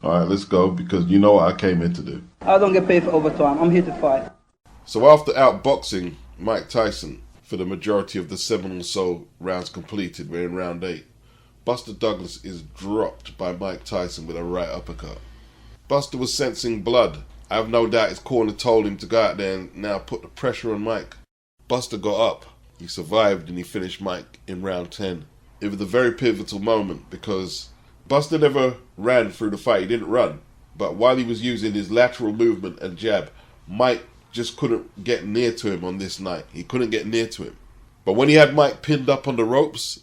All right, let's go, because you know what I came in to do. I don't get paid for overtime. I'm here to fight. So after outboxing Mike Tyson for the majority of the 7 or so rounds completed, we're in round 8. Buster Douglas is dropped by Mike Tyson with a right uppercut. Buster was sensing blood. I have no doubt his corner told him to go out there and now put the pressure on Mike. Buster got up. He survived and he finished Mike in round 10. It was a very pivotal moment because Buster never ran through the fight. He didn't run. But while he was using his lateral movement and jab, Mike just couldn't get near to him on this night. He couldn't get near to him. But when he had Mike pinned up on the ropes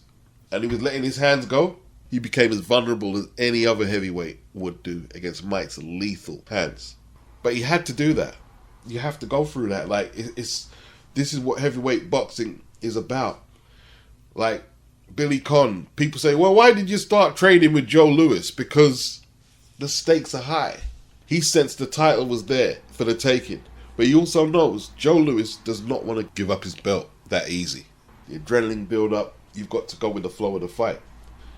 and he was letting his hands go, he became as vulnerable as any other heavyweight would do against Mike's lethal hands. But he had to do that. You have to go through that. Like, this is what heavyweight boxing is about. Like, Billy Conn, people say, well, why did you start training with Joe Louis? Because the stakes are high. He sensed the title was there for the taking. But he also knows Joe Louis does not want to give up his belt that easy. The adrenaline build up, you've got to go with the flow of the fight.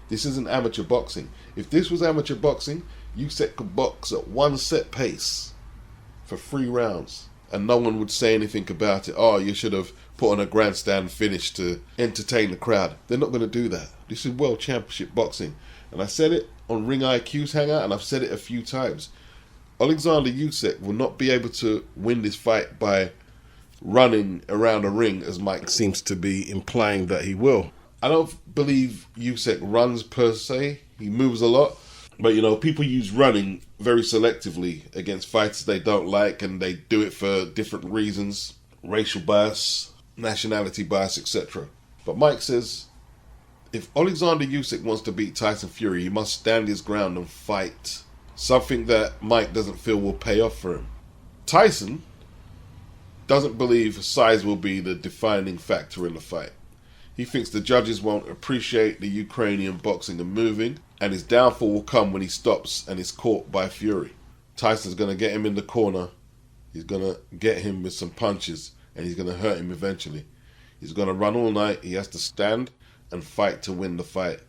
This isn't amateur boxing. If this was amateur boxing, Usyk could box at one set pace for 3 rounds. And no one would say anything about it. Oh, you should have put on a grandstand finish to entertain the crowd. They're not going to do that. This is World Championship boxing. And I said it on Ring IQ's Hangout, and I've said it a few times. Alexander Usyk will not be able to win this fight by running around a ring, as Mike seems to be implying that he will. I don't believe Usyk runs per se. He moves a lot. But, you know, people use running very selectively against fighters they don't like, and they do it for different reasons. Racial bias, nationality bias, etc. But Mike says, if Alexander Usyk wants to beat Tyson Fury, he must stand his ground and fight. Something that Mike doesn't feel will pay off for him. Tyson doesn't believe size will be the defining factor in the fight. He thinks the judges won't appreciate the Ukrainian boxing and moving, and his downfall will come when he stops and is caught by Fury. Tyson's going to get him in the corner. He's going to get him with some punches, and he's going to hurt him eventually. He's going to run all night. He has to stand and fight to win the fight.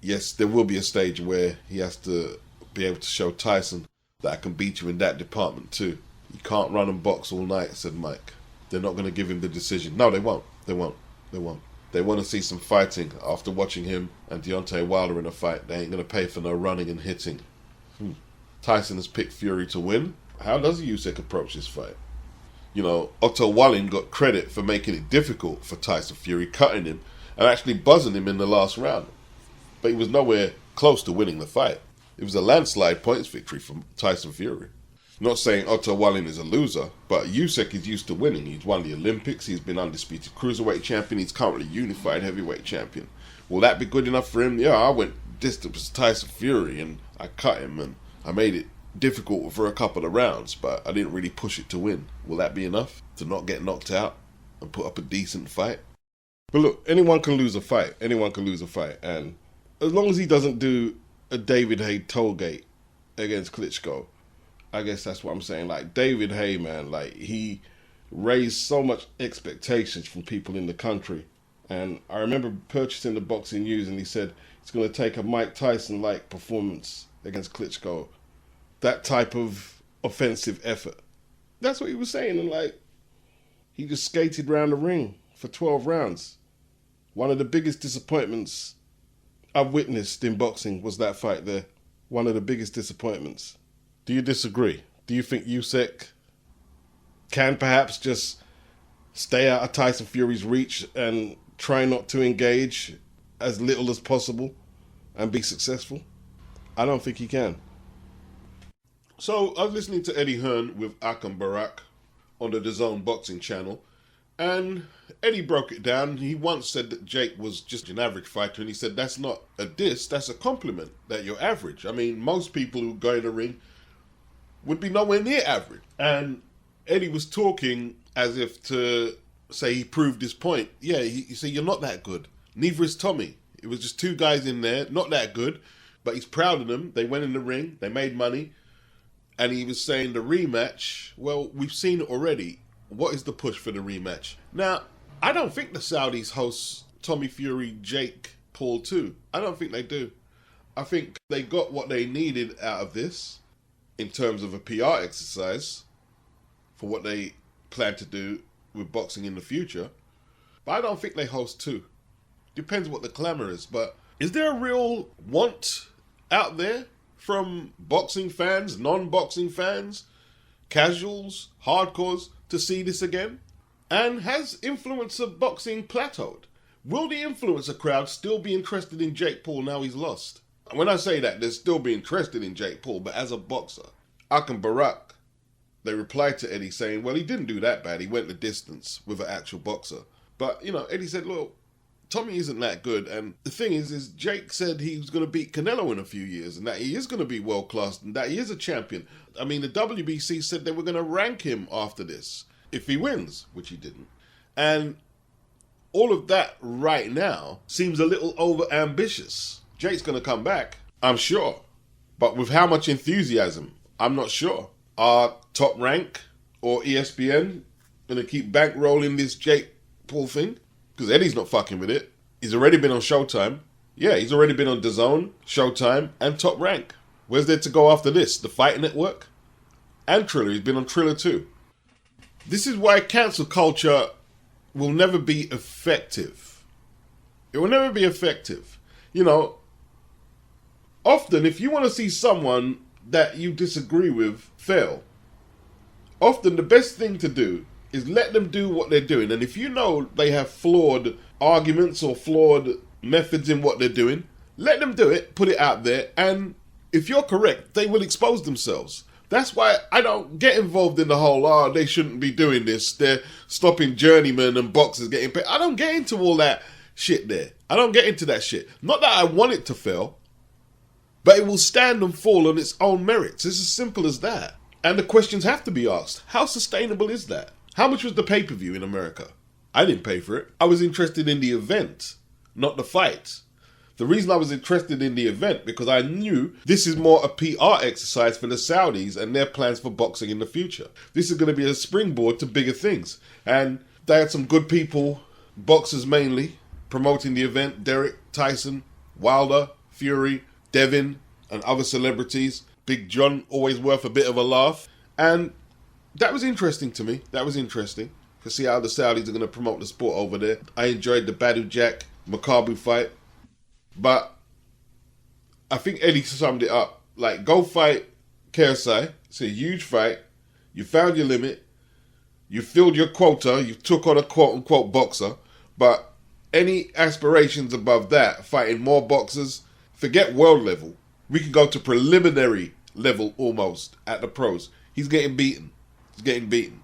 Yes, there will be a stage where he has to be able to show Tyson that I can beat you in that department too. You can't run and box all night, said Mike. They're not going to give him the decision. No, they won't. They won't. They won't. They want to see some fighting. After watching him and Deontay Wilder in a fight, they ain't going to pay for no running and hitting. Tyson has picked Fury to win. How does Usyk approach this fight? You know, Otto Wallin got credit for making it difficult for Tyson Fury, cutting him and actually buzzing him in the last round. But he was nowhere close to winning the fight. It was a landslide points victory for Tyson Fury. Not saying Otto Wallin is a loser, but Usyk is used to winning. He's won the Olympics, he's been undisputed cruiserweight champion, he's currently unified heavyweight champion. Will that be good enough for him? Yeah, I went distance with Tyson Fury and I cut him and I made it difficult for a couple of rounds, but I didn't really push it to win. Will that be enough to not get knocked out and put up a decent fight? But look, anyone can lose a fight. Anyone can lose a fight. And as long as he doesn't do a David Haye tollgate against Klitschko, I guess that's what I'm saying. Like, David Haye, man, like, he raised so much expectations from people in the country. And I remember purchasing the Boxing News and he said it's going to take a Mike Tyson-like performance against Klitschko. That type of offensive effort. That's what he was saying. And, like, he just skated around the ring for 12 rounds. One of the biggest disappointments I've witnessed in boxing was that fight there. One of the biggest disappointments. Do you disagree? Do you think Usyk can perhaps just stay out of Tyson Fury's reach and try not to engage as little as possible and be successful? I don't think he can. So I was listening to Eddie Hearn with Akam Barak on the DAZN Boxing channel, and Eddie broke it down. He once said that Jake was just an average fighter, and he said that's not a diss, that's a compliment, that you're average. I mean, most people who go in the ring would be nowhere near average. And Eddie was talking as if to say he proved his point. Yeah, he said, you're not that good. Neither is Tommy. It was just 2 guys in there, not that good, but he's proud of them. They went in the ring, they made money, and he was saying the rematch, well, we've seen it already. What is the push for the rematch? Now, I don't think the Saudis host Tommy Fury, Jake Paul too. I don't think they do. I think they got what they needed out of this in terms of a PR exercise for what they plan to do with boxing in the future. But I don't think they host two. Depends what the clamour is. But is there a real want out there from boxing fans, non-boxing fans, casuals, hardcores to see this again? And has influencer boxing plateaued? Will the influencer crowd still be interested in Jake Paul now he's lost? When I say that, they'll still be interested in Jake Paul, but as a boxer. Akim Barak, they replied to Eddie saying, well, he didn't do that bad. He went the distance with an actual boxer. But, Eddie said, look, Tommy isn't that good. And the thing is Jake said he was going to beat Canelo in a few years and that he is going to be world-class and that he is a champion. I mean, the WBC said they were going to rank him after this if he wins, which he didn't. And all of that right now seems a little over-ambitious. Jake's going to come back, I'm sure. But with how much enthusiasm, I'm not sure. Are Top Rank or ESPN going to keep bankrolling this Jake Paul thing? Because Eddie's not fucking with it. He's already been on Showtime. Yeah, he's already been on DAZN, Showtime, and Top Rank. Where's there to go after this? The Fight Network? And Triller. He's been on Triller too. This is why cancel culture will never be effective. It will never be effective. Often if you want to see someone that you disagree with fail, often the best thing to do is let them do what they're doing. And if you know they have flawed arguments or flawed methods in what they're doing, let them do it, put it out there, and if you're correct, they will expose themselves. That's why I don't get involved in the whole, they shouldn't be doing this, they're stopping journeymen and boxers getting paid. I don't get into all that shit there. I don't get into that shit. Not that I want it to fail, but it will stand and fall on its own merits. It's as simple as that. And the questions have to be asked. How sustainable is that? How much was the pay-per-view in America? I didn't pay for it. I was interested in the event, not the fight. The reason I was interested in the event because I knew this is more a PR exercise for the Saudis and their plans for boxing in the future. This is going to be a springboard to bigger things. And they had some good people, boxers mainly, promoting the event. Derek, Tyson, Wilder, Fury, Devin, and other celebrities. Big John, always worth a bit of a laugh. And that was interesting to me. That was interesting to see how the Saudis are going to promote the sport over there. I enjoyed the Badu Jack Makabu fight. But I think Eddie summed it up. Like, go fight KSI. It's a huge fight. You found your limit. You filled your quota. You took on a quote-unquote boxer. But any aspirations above that, fighting more boxers, forget world level. We can go to preliminary level almost at the pros. He's getting beaten. He's getting beaten.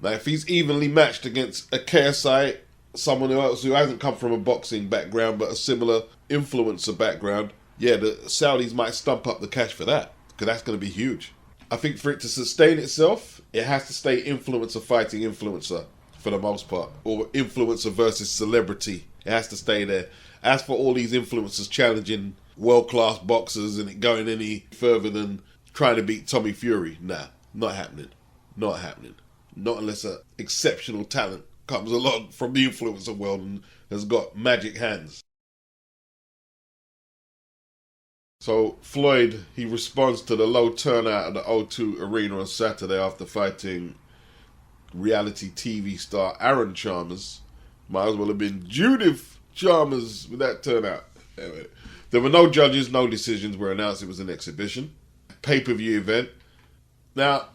Now, if he's evenly matched against a KSI, someone else who hasn't come from a boxing background but a similar influencer background, yeah, the Saudis might stump up the cash for that, because that's going to be huge. I think for it to sustain itself, it has to stay influencer fighting influencer for the most part, or influencer versus celebrity. It has to stay there. As for all these influencers challenging world-class boxers and it going any further than trying to beat Tommy Fury, nah, not happening. Not happening. Not unless an exceptional talent comes along from the influencer world and has got magic hands. So Floyd, he responds to the low turnout at the O2 Arena on Saturday after fighting reality TV star Aaron Chalmers. Might as well have been Judith Chalmers with that turnout. Anyway, there were no judges, no decisions were announced. It was an exhibition, pay-per-view event. Now,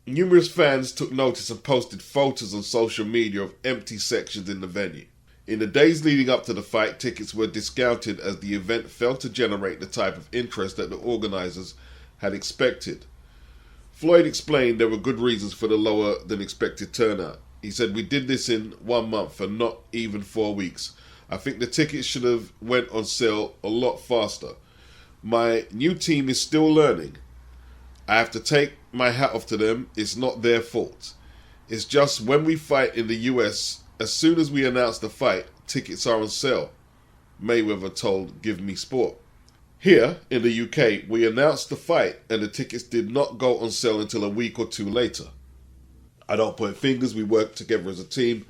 numerous fans took notice and posted photos on social media of empty sections in the venue. In the days leading up to the fight, tickets were discounted as the event failed to generate the type of interest that the organisers had expected. Floyd explained there were good reasons for the lower than expected turnout. He said, "We did this in 1 month and not even 4 weeks. I think the tickets should have went on sale a lot faster. My new team is still learning. I have to take my hat off to them. It's not their fault. It's just when we fight in the US, as soon as we announce the fight, tickets are on sale," Mayweather told Give Me Sport. Here, in the UK, we announced the fight and the tickets did not go on sale until a week or two later. I don't point fingers, we work together as a team.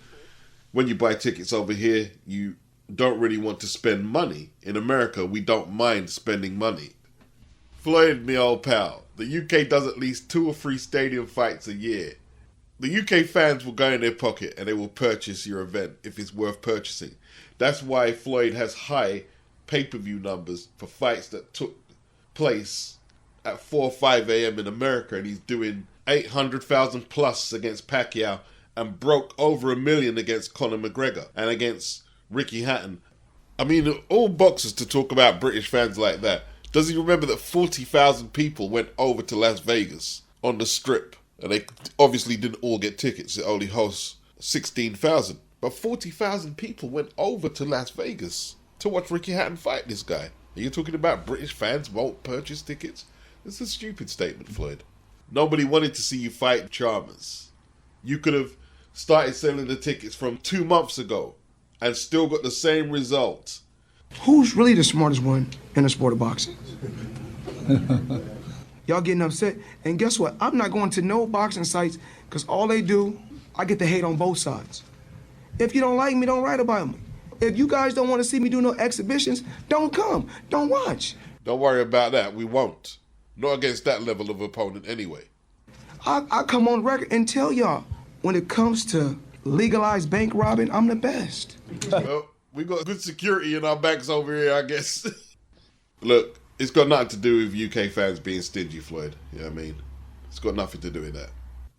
When you buy tickets over here, you don't really want to spend money. In America, we don't mind spending money. Floyd, me old pal, the UK does at least 2 or 3 stadium fights a year. The UK fans will go in their pocket and they will purchase your event if it's worth purchasing. That's why Floyd has high pay-per-view numbers for fights that took place at 4 or 5 a.m. in America, and he's doing 800,000 plus against Pacquiao and broke over 1 million against Conor McGregor and against Ricky Hatton. I mean, all boxers to talk about British fans like that. Does he remember that 40,000 people went over to Las Vegas on the Strip? And they obviously didn't all get tickets. It only hosts 16,000. But 40,000 people went over to Las Vegas to watch Ricky Hatton fight this guy. Are you talking about British fans won't purchase tickets? It's a stupid statement, Floyd. Nobody wanted to see you fight Chalmers. You could have started selling the tickets from 2 months ago and still got the same result. Who's really the smartest one in the sport of boxing? Y'all getting upset. And guess what? I'm not going to no boxing sites because all they do, I get to hate on both sides. If you don't like me, don't write about me. If you guys don't want to see me do no exhibitions, don't come. Don't watch. Don't worry about that. We won't. Not against that level of opponent anyway. I come on record and tell y'all, when it comes to legalized bank robbing, I'm the best. Well, we got good security in our banks over here, I guess. Look, it's got nothing to do with UK fans being stingy, Floyd. You know what I mean? It's got nothing to do with that.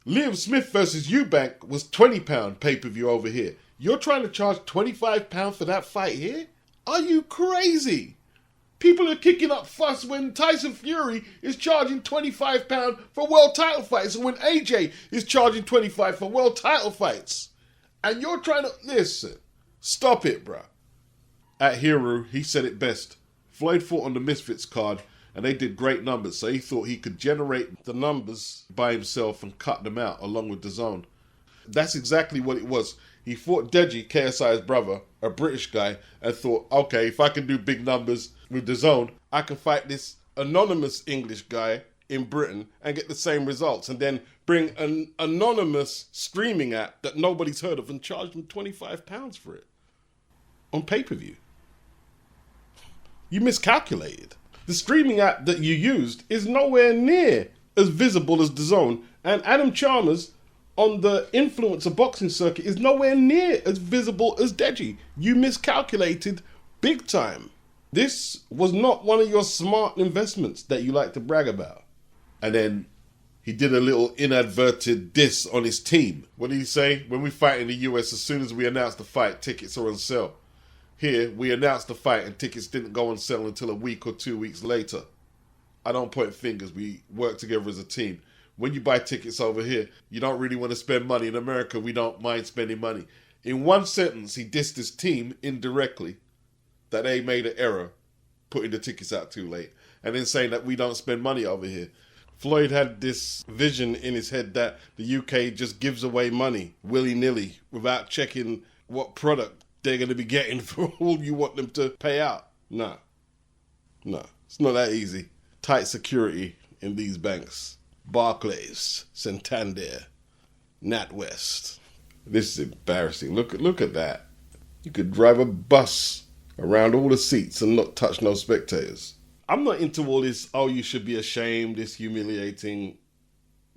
Liam Smith versus Eubank was £20 pay-per-view over here. You're trying to charge £25 for that fight here? Are you crazy? People are kicking up fuss when Tyson Fury is charging £25 for world title fights, and when AJ is charging $25 for world title fights. And you're trying to... Listen, stop it, bruh. At Hero, he said it best. Floyd fought on the Misfits card, and they did great numbers, so he thought he could generate the numbers by himself and cut them out along with DAZN. That's exactly what it was. He fought Deji, KSI's brother, a British guy, and thought, okay, if I can do big numbers with DAZN, I can fight this anonymous English guy in Britain and get the same results, and then bring an anonymous streaming app that nobody's heard of and charge them £25 for it on pay-per-view. You miscalculated. The streaming app that you used is nowhere near as visible as DAZN, and Adam Chalmers on the influencer boxing circuit is nowhere near as visible as Deji. You miscalculated big time. This was not one of your smart investments that you like to brag about. And then he did a little inadvertent diss on his team. What did he say? When we fight in the US, as soon as we announce the fight, tickets are on sale. Here, we announced the fight and tickets didn't go on sale until a week or 2 weeks later. I don't point fingers. We work together as a team. When you buy tickets over here, you don't really want to spend money. In America, we don't mind spending money. In one sentence, he dissed his team indirectly that they made an error putting the tickets out too late, and then saying that we don't spend money over here. Floyd had this vision in his head that the UK just gives away money willy-nilly without checking what product they're going to be getting for all you want them to pay out. No, it's not that easy. Tight security in these banks. Barclays, Santander, NatWest. This is embarrassing. Look at that. You could drive a bus around all the seats and not touch no spectators. I'm not into all this, oh, you should be ashamed, it's humiliating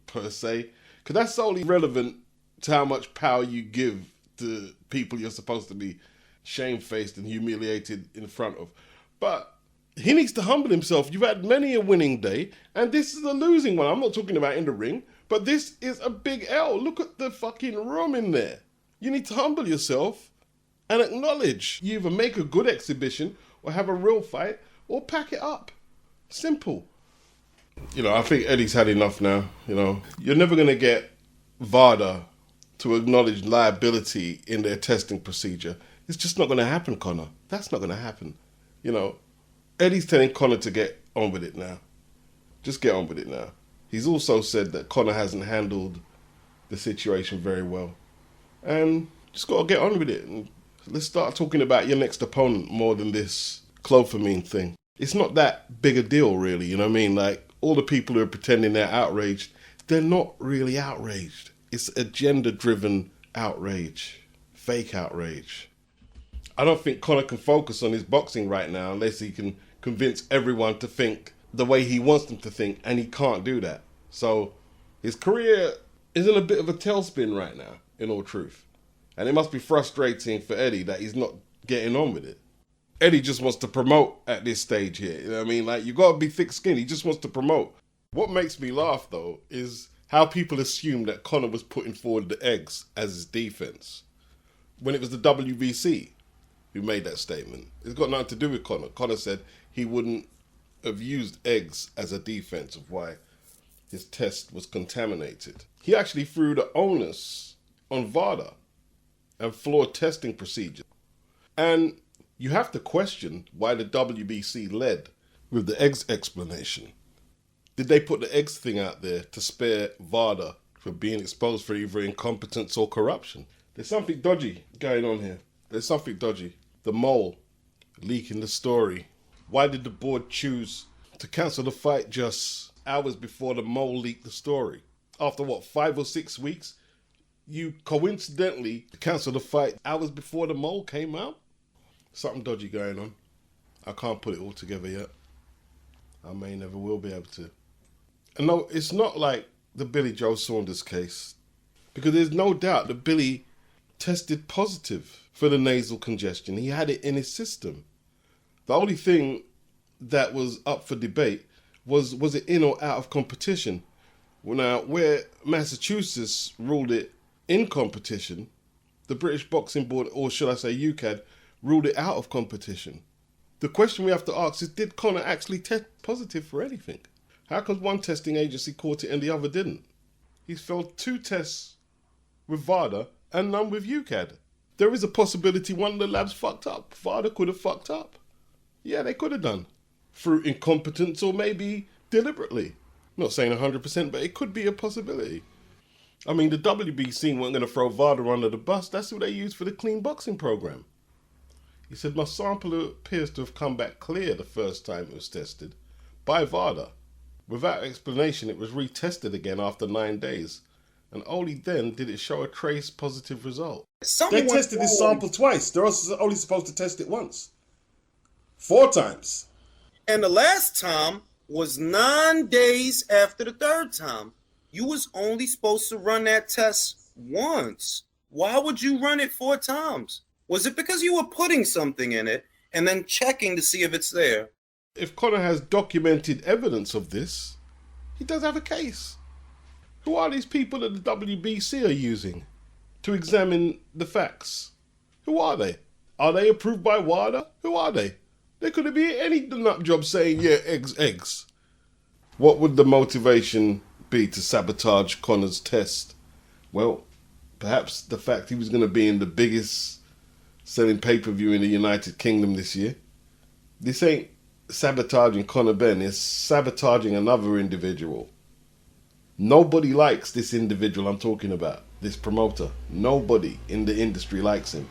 per se, because that's only relevant to how much power you give to people you're supposed to be shamefaced and humiliated in front of. But he needs to humble himself. You've had many a winning day, and this is a losing one. I'm not talking about in the ring, but this is a big L. Look at the fucking room in there. You need to humble yourself and acknowledge you either make a good exhibition or have a real fight or pack it up. Simple. You know, I think Eddie's had enough now. You know, you're never going to get VADA to acknowledge liability in their testing procedure. It's just not going to happen, Conor. That's not going to happen. You know, Eddie's telling Conor to get on with it now. Just get on with it now. He's also said that Conor hasn't handled the situation very well. And just got to get on with it. And let's start talking about your next opponent more than this clofamine thing. It's not that big a deal, really, you know what I mean? Like, all the people who are pretending they're outraged, they're not really outraged. It's agenda-driven outrage. Fake outrage. I don't think Conor can focus on his boxing right now unless he can convince everyone to think the way he wants them to think, and he can't do that. So his career is in a bit of a tailspin right now, in all truth. And it must be frustrating for Eddie that he's not getting on with it. Eddie just wants to promote at this stage here. You know what I mean? Like, you got to be thick-skinned. He just wants to promote. What makes me laugh, though, is how people assume that Conor was putting forward the eggs as his defense when it was the WBC who made that statement. It's got nothing to do with Conor. Conor said he wouldn't have used eggs as a defense of why his test was contaminated. He actually threw the onus on VADA and flawed testing procedures. And you have to question why the WBC led with the eggs explanation. Did they put the eggs thing out there to spare VADA for being exposed for either incompetence or corruption? There's something dodgy going on here. There's something dodgy. The mole leaking the story. Why did the board choose to cancel the fight just hours before the mole leaked the story? After what, 5 or 6 weeks, you coincidentally canceled the fight hours before the mole came out? Something dodgy going on. I can't put it all together yet. I may never will be able to. And no, it's not like the Billy Joe Saunders case, because there's no doubt that Billy tested positive for the nasal congestion. He had it in his system. The only thing that was up for debate was it in or out of competition? Well, now, where Massachusetts ruled it in competition, the British Boxing Board, or should I say UKAD, ruled it out of competition. The question we have to ask is, did Conor actually test positive for anything? How come one testing agency caught it and the other didn't? He's failed 2 tests with VADA and none with UKAD. There is a possibility one of the labs fucked up. VADA could have fucked up. Yeah, they could have done. Through incompetence or maybe deliberately. I'm not saying 100%, but it could be a possibility. I mean, the WBC weren't going to throw VADA under the bus. That's what they used for the clean boxing program. He said, my sample appears to have come back clear the first time it was tested by VADA. Without explanation, it was retested again after 9 days. And only then did it show a trace positive result. They tested this sample twice. They're also only supposed to test it once. 4 times. And the last time was 9 days after the third time. You was only supposed to run that test once. Why would you run it 4 times? Was it because you were putting something in it and then checking to see if it's there? If Conor has documented evidence of this, he does have a case. Who are these people that the WBC are using to examine the facts? Who are they? Are they approved by WADA? Who are they? There could be any nut job saying, yeah, eggs. What would the motivation be to sabotage Conor's test? Well, perhaps the fact he was going to be in the biggest selling pay-per-view in the United Kingdom this year. This ain't sabotaging Conor Benn, it's sabotaging another individual. Nobody likes this individual I'm talking about, this promoter. Nobody in the industry likes him.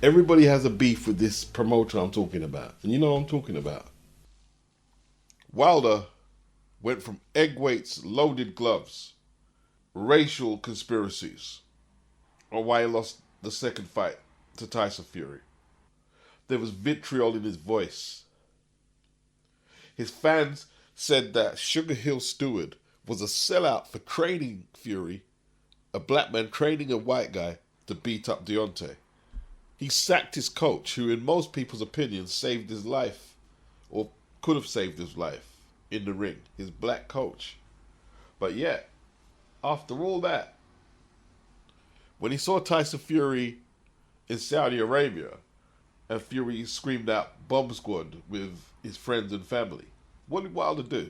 Everybody has a beef with this promoter I'm talking about. And you know what I'm talking about. Wilder went from egg weights, loaded gloves, racial conspiracies, on why he lost the second fight to Tyson Fury. There was vitriol in his voice. His fans said that Sugar Hill Stewart was a sellout for training Fury, a black man training a white guy to beat up Deontay. He sacked his coach, who in most people's opinions saved his life, or could have saved his life, in the ring, his black coach. But yet, after all that, when he saw Tyson Fury in Saudi Arabia, and Fury screamed out bomb squad with his friends and family, what did Wilder do?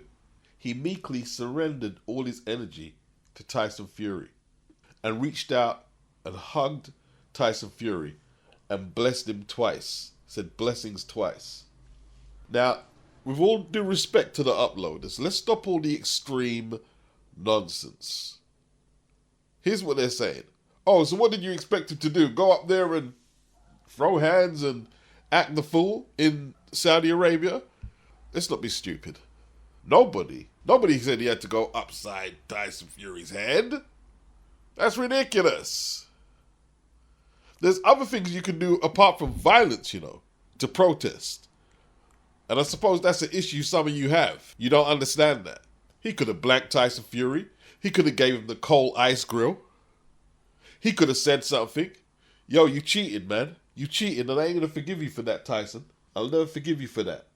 He meekly surrendered all his energy to Tyson Fury and reached out and hugged Tyson Fury and blessed him twice, said blessings twice. Now, with all due respect to the uploaders, let's stop all the extreme nonsense. Here's what they're saying. Oh, so what did you expect him to do? Go up there and throw hands and act the fool in Saudi Arabia? Let's not be stupid. Nobody said he had to go upside Tyson Fury's head. That's ridiculous. There's other things you can do apart from violence, you know, to protest. And I suppose that's an issue some of you have. You don't understand that. He could have blanked Tyson Fury. He could have gave him the cold ice grill. He could have said something. Yo, you cheated, man. You cheated, and I ain't going to forgive you for that, Tyson. I'll never forgive you for that.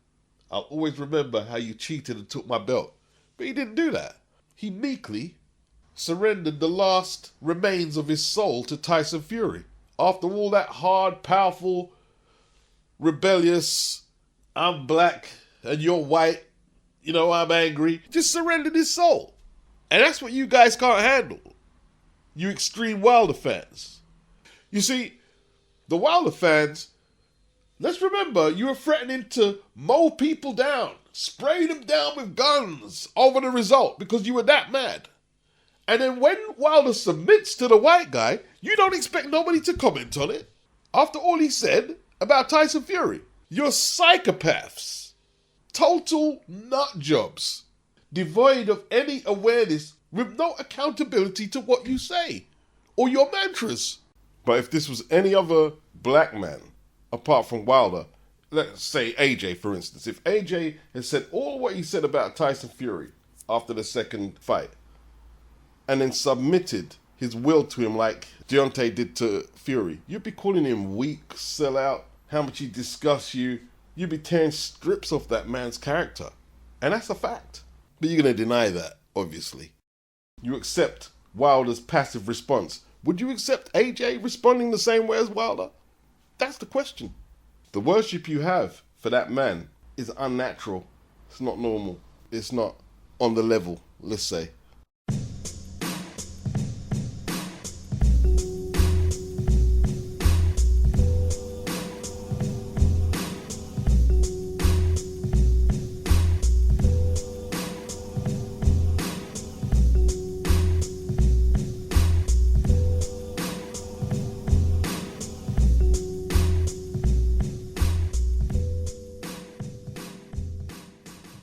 I'll always remember how you cheated and took my belt. But he didn't do that. He meekly surrendered the last remains of his soul to Tyson Fury. After all that hard, powerful, rebellious, I'm black and you're white, you know, I'm angry, just surrendered his soul. And that's what you guys can't handle. You extreme Wilder fans. You see, the Wilder fans, let's remember, you were threatening to mow people down, spray them down with guns over the result because you were that mad. And then when Wilder submits to the white guy, you don't expect nobody to comment on it. After all he said about Tyson Fury. You're psychopaths. Total nut jobs. Devoid of any awareness with no accountability to what you say. Or your mantras. But if this was any other black man, apart from Wilder, let's say AJ for instance. If AJ had said all what he said about Tyson Fury after the second fight, and then submitted his will to him like Deontay did to Fury, you'd be calling him weak, sellout, how much he disgusts you. You'd be tearing strips off that man's character. And that's a fact. But you're going to deny that, obviously. You accept Wilder's passive response. Would you accept AJ responding the same way as Wilder? That's the question. The worship you have for that man is unnatural. It's not normal. It's not on the level, let's say.